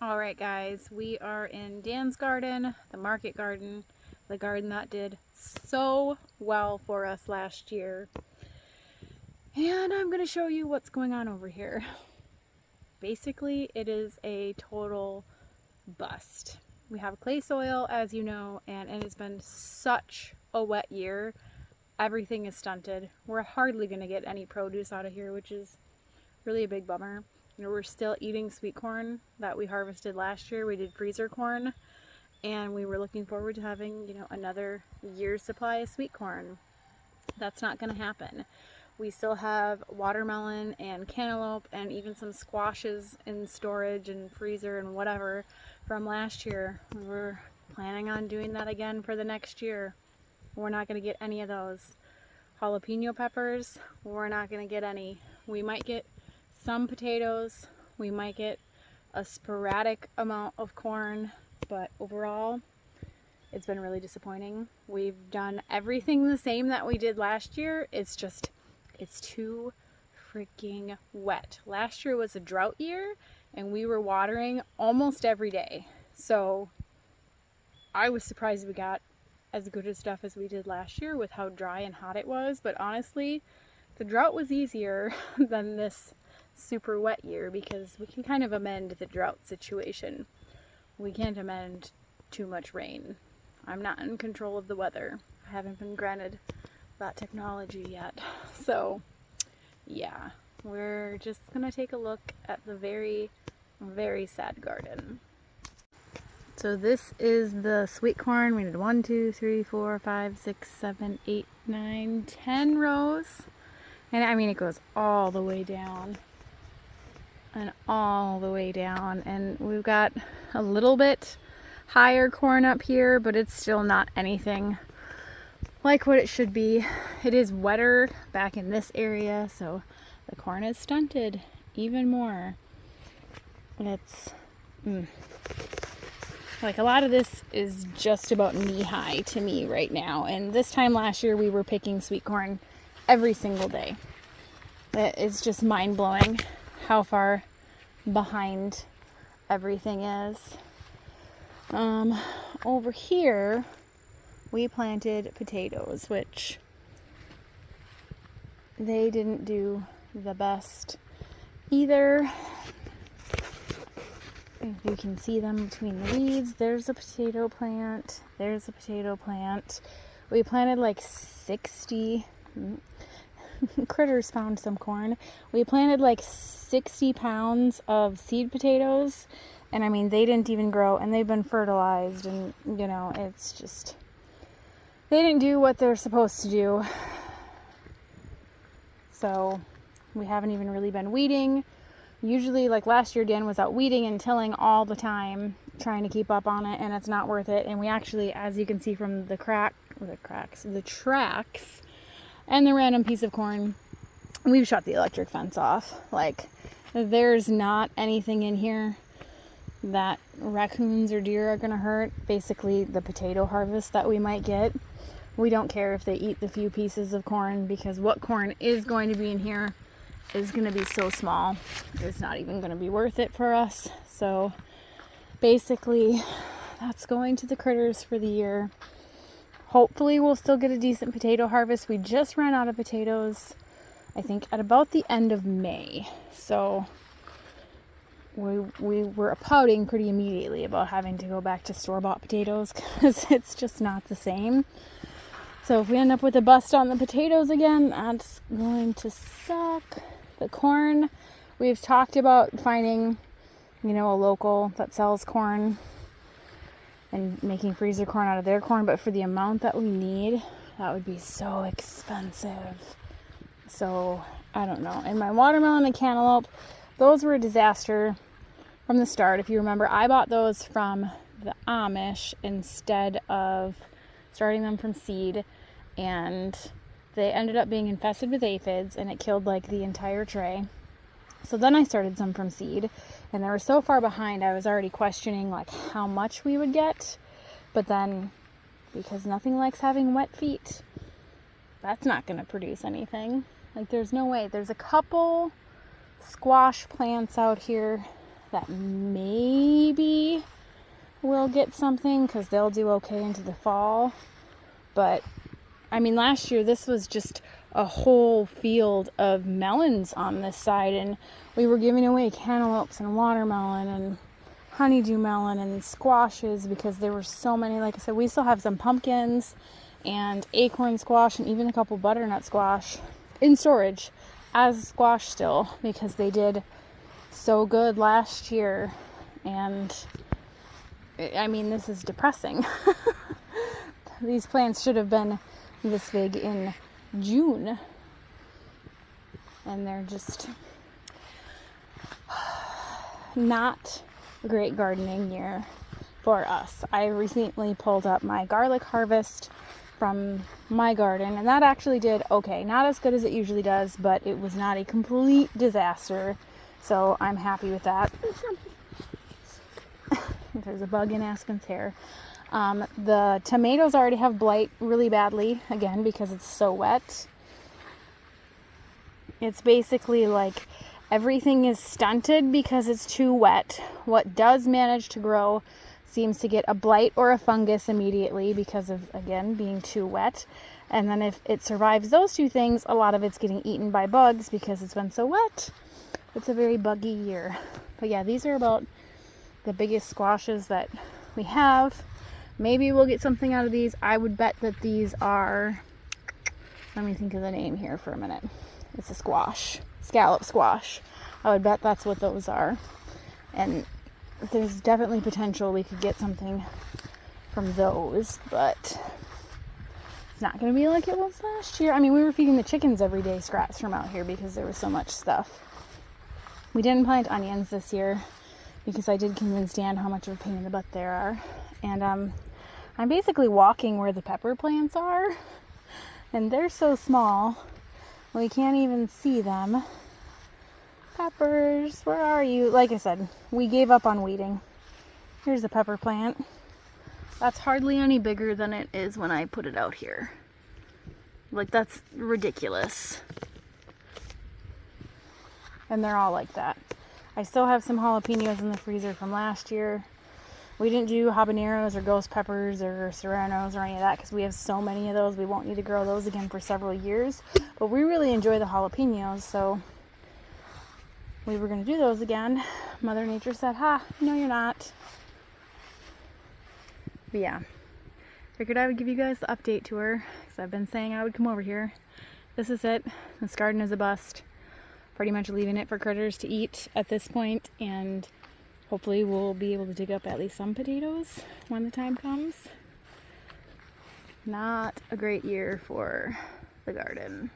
All right, guys, we are in Dan's garden, the market garden, the garden that did so well for us last year. And I'm going to show you what's going on over here. Basically, it is a total bust. We have clay soil, as you know, and it has been such a wet year. Everything is stunted. We're hardly going to get any produce out of here, which is really a big bummer. You know, we're still eating sweet corn that we harvested last year. We did freezer corn, and we were looking forward to having, you know, another year's supply of sweet corn. That's not going to happen. We still have watermelon and cantaloupe and even some squashes in storage and freezer and whatever from last year. We're planning on doing that again for the next year. We're not going to get any of those. Jalapeno peppers, we're not going to get any. We might get some potatoes, we might get a sporadic amount of corn, but overall it's been really disappointing. We've done everything the same that we did last year. It's just, it's too freaking wet. Last year was a drought year and we were watering almost every day. So I was surprised we got as good a stuff as we did last year with how dry and hot it was. But honestly, the drought was easier than this super wet year because we can kind of amend the drought situation. We can't amend too much rain. I'm not in control of the weather. I haven't been granted that technology yet. So yeah, we're just gonna take a look at the very, very sad garden. So this is the sweet corn. We did 1, 2, 3, 4, 5, 6, 7, 8, 9, 10 rows. And I mean, it goes all the way down. And all the way down, and we've got a little bit higher corn up here, but it's still not anything like what it should be. It is wetter back in this area, so the corn is stunted even more. It's like a lot of this is just about knee-high to me right now, and this time last year we were picking sweet corn every single day. It's just mind-blowing how far behind everything is. Over here we planted potatoes, which they didn't do the best either. If you can see them between the weeds, there's a potato plant, there's a potato plant. We planted like 60 critters found some corn. We planted like 60 pounds of seed potatoes, and I mean, they didn't even grow, and they've been fertilized, and you know, it's just, they didn't do what they're supposed to do. So we haven't even really been weeding. Usually, like last year, Dan was out weeding and tilling all the time, trying to keep up on it, and it's not worth it. And we actually, as you can see from the tracks, and the random piece of corn, we've shut the electric fence off. Like, there's not anything in here that raccoons or deer are gonna hurt. Basically, the potato harvest that we might get, we don't care if they eat the few pieces of corn, because what corn is going to be in here is gonna be so small, it's not even gonna be worth it for us. So basically, that's going to the critters for the year. Hopefully we'll still get a decent potato harvest. We just ran out of potatoes, I think, at about the end of May. So we were pouting pretty immediately about having to go back to store-bought potatoes because it's just not the same. So if we end up with a bust on the potatoes again, that's going to suck. The corn, we've talked about finding, you know, a local that sells corn and making freezer corn out of their corn, but for the amount that we need, that would be so expensive. So I don't know. And my watermelon and cantaloupe, those were a disaster from the start. If you remember, I bought those from the Amish instead of starting them from seed, and they ended up being infested with aphids, and it killed like the entire tray. So then I started some from seed, and they were so far behind, I was already questioning like how much we would get. But then, because nothing likes having wet feet, that's not going to produce anything. Like, there's no way. There's a couple squash plants out here that maybe we'll get something because they'll do okay into the fall. But I mean, last year this was just a whole field of melons on this side, and we were giving away cantaloupes and watermelon and honeydew melon and squashes because there were so many. Like I said, we still have some pumpkins and acorn squash and even a couple butternut squash in storage as squash still because they did so good last year. And I mean, this is depressing. These plants should have been this big in June, and they're just not a great gardening year for us. I recently pulled up my garlic harvest from my garden, and that actually did okay. Not as good as it usually does, but it was not a complete disaster, so I'm happy with that. There's a bug in Aspen's hair. The tomatoes already have blight really badly, again, because it's so wet. It's basically like everything is stunted because it's too wet. What does manage to grow seems to get a blight or a fungus immediately because of, again, being too wet. And then if it survives those two things, a lot of it's getting eaten by bugs because it's been so wet. It's a very buggy year. But yeah, these are about the biggest squashes that we have. Maybe we'll get something out of these. I would bet that these are, let me think of the name here for a minute. It's a squash, scallop squash. I would bet that's what those are. And there's definitely potential we could get something from those, but it's not going to be like it was last year. I mean, we were feeding the chickens every day scraps from out here because there was so much stuff. We didn't plant onions this year because I did convince Dan how much of a pain in the butt there are. And I'm basically walking where the pepper plants are, and they're so small we can't even see them. Peppers, where are you? Like I said, we gave up on weeding. Here's a pepper plant. That's hardly any bigger than it is when I put it out here. Like, that's ridiculous. And they're all like that. I still have some jalapenos in the freezer from last year. We didn't do habaneros or ghost peppers or serranos or any of that because we have so many of those. We won't need to grow those again for several years. But we really enjoy the jalapenos, so we were going to do those again. Mother Nature said, ha, no you're not. But yeah, figured I would give you guys the update tour because I've been saying I would come over here. This is it. This garden is a bust. Pretty much leaving it for critters to eat at this point, and hopefully we'll be able to dig up at least some potatoes when the time comes. Not a great year for the garden.